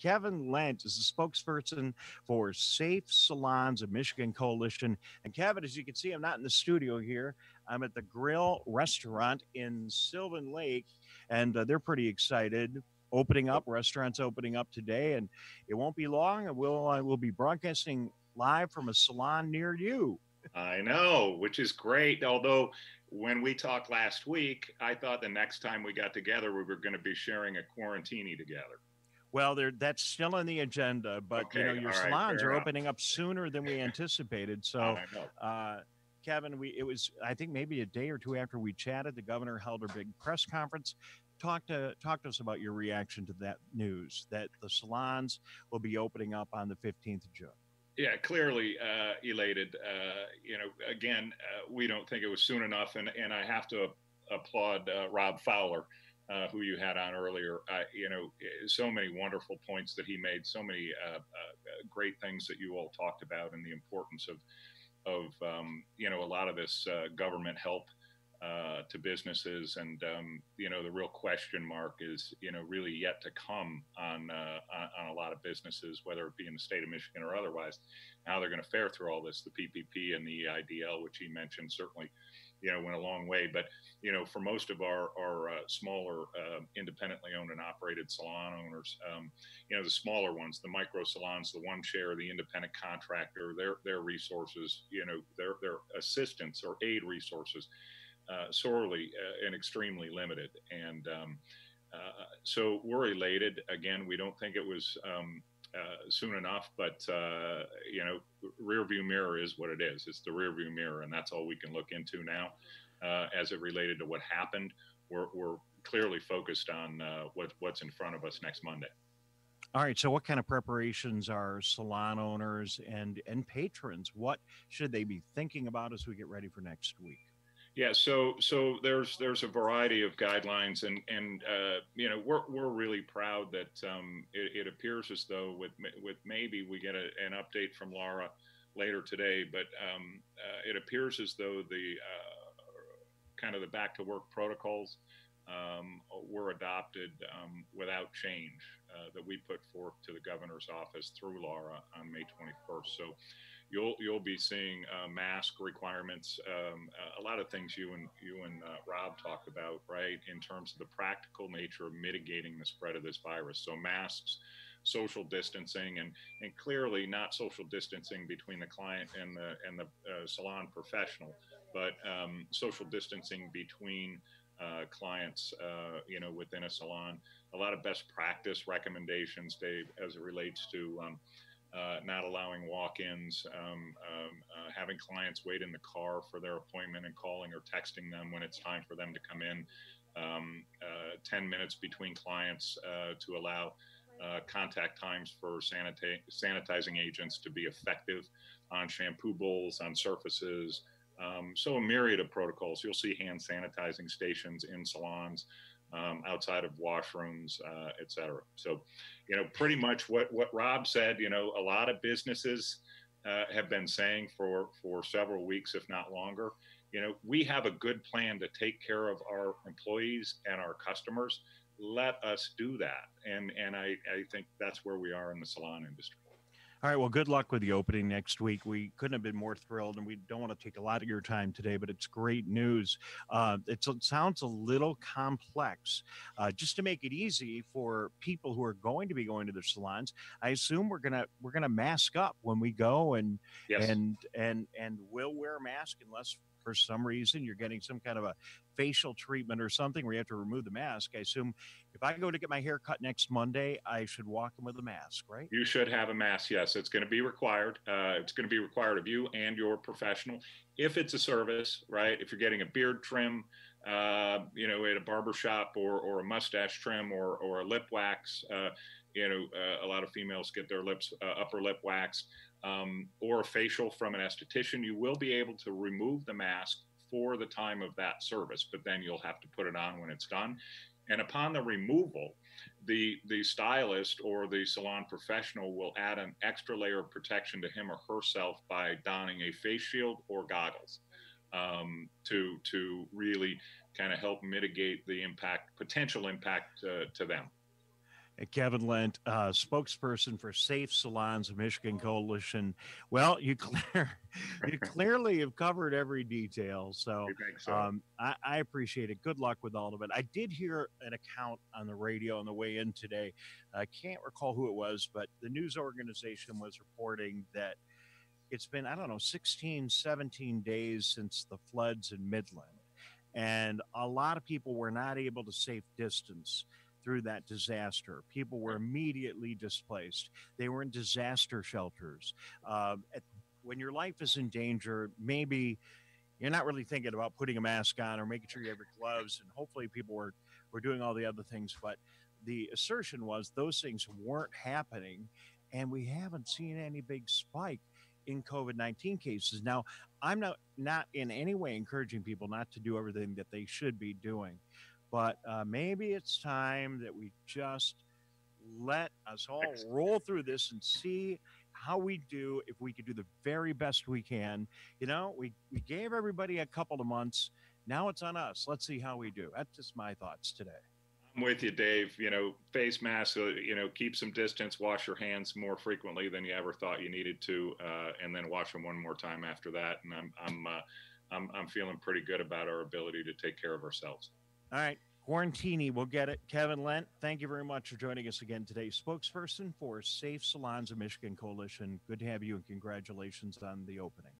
Kevin Lent is the spokesperson for Safe Salons of Michigan Coalition. And Kevin, as you can see, I'm not in the studio here. I'm at the Grill Restaurant in Sylvan Lake, and they're pretty excited. Restaurants opening up today, and it won't be long. And we'll be broadcasting live from a salon near you. I know, which is great. Although when we talked last week, I thought the next time we got together, we were going to be sharing a quarantini together. Well, that's still on the agenda, but okay, your salons are opening up sooner than we anticipated. So, Kevin, it was, I think, maybe a day or two after we chatted, the governor held a big press conference. Talk to us about your reaction to that news that the salons will be opening up on the 15th of June. Yeah, clearly elated. Again, we don't think it was soon enough, and I have to applaud Rob Fowler, who you had on earlier. So many wonderful points that he made, so many great things that you all talked about, and the importance of a lot of this government help to businesses, and the real question mark is really yet to come on a lot of businesses, whether it be in the state of Michigan or otherwise, how they're going to fare through all this. The PPP and the EIDL, which he mentioned, certainly went a long way, but for most of our smaller independently owned and operated salon owners, the smaller ones, the micro salons, the one share, the independent contractor, their resources, their assistance or aid resources sorely and extremely limited. And so we're elated. Again, we don't think it was soon enough, but rear view mirror is what it is. It's the rear view mirror, and that's all we can look into now. As it related to what happened, we're clearly focused on what's in front of us next Monday. All right. So what kind of preparations are salon owners and patrons? What should they be thinking about as we get ready for next week? Yeah, so there's a variety of guidelines, and we're really proud that it appears as though with maybe we get an update from Laura later today, but it appears as though the kind of the back to work protocols were adopted without change that we put forth to the governor's office through Laura on May 21st. So you'll be seeing mask requirements, a lot of things you and Rob talked about, right, in terms of the practical nature of mitigating the spread of this virus. So masks, social distancing, and clearly not social distancing between the client and the salon professional, but social distancing between clients, within a salon. A lot of best practice recommendations, Dave, as it relates to not allowing walk-ins, having clients wait in the car for their appointment and calling or texting them when it's time for them to come in, 10 minutes between clients to allow contact times for sanitizing agents to be effective on shampoo bowls, on surfaces. So a myriad of protocols. You'll see hand sanitizing stations in salons, outside of washrooms, et cetera. So, pretty much what Rob said, a lot of businesses have been saying for several weeks, if not longer. We have a good plan to take care of our employees and our customers. Let us do that. And I think that's where we are in the salon industry. All right. Well, good luck with the opening next week. We couldn't have been more thrilled, and we don't want to take a lot of your time today, but it's great news. It sounds a little complex. Just to make it easy for people who are going to be going to their salons, I assume we're gonna mask up when we go, and yes. and we'll wear a mask unless for some reason you're getting some kind of a facial treatment or something where you have to remove the mask. I assume if I go to get my hair cut next Monday, I should walk in with a mask, right? You should have a mask. Yes, it's going to be required. It's going to be required of you and your professional. If it's a service, right? If you're getting a beard trim, at a barber shop, or a mustache trim, or a lip wax, a lot of females get their upper lip waxed, or a facial from an esthetician, you will be able to remove the mask for the time of that service, but then you'll have to put it on when it's done. And upon the removal, the stylist or the salon professional will add an extra layer of protection to him or herself by donning a face shield or goggles, to really kind of help mitigate the potential impact to them. Kevin Lent, spokesperson for Safe Salons of Michigan Coalition. Well, you clearly have covered every detail. So I think so. I appreciate it. Good luck with all of it. I did hear an account on the radio on the way in today. I can't recall who it was, but the news organization was reporting that it's been, I don't know, 16, 17 days since the floods in Midland. And a lot of people were not able to safe distance through that disaster. People were immediately displaced. They were in disaster shelters. When your life is in danger, maybe you're not really thinking about putting a mask on or making sure you have your gloves. And hopefully people were doing all the other things. But the assertion was those things weren't happening. And we haven't seen any big spike in COVID-19 cases. Now, I'm not in any way encouraging people not to do everything that they should be doing, but maybe it's time that we just let us all roll through this and see how we do. If we could do the very best we can, we gave everybody a couple of months. Now it's on us. Let's see how we do. That's just my thoughts today. I'm with you, Dave. Face masks, keep some distance, wash your hands more frequently than you ever thought you needed to, and then wash them one more time after that. And I'm feeling pretty good about our ability to take care of ourselves. All right. Quarantini, we'll get it. Kevin Lent, thank you very much for joining us again today. Spokesperson for Safe Salons of Michigan Coalition. Good to have you, and congratulations on the opening.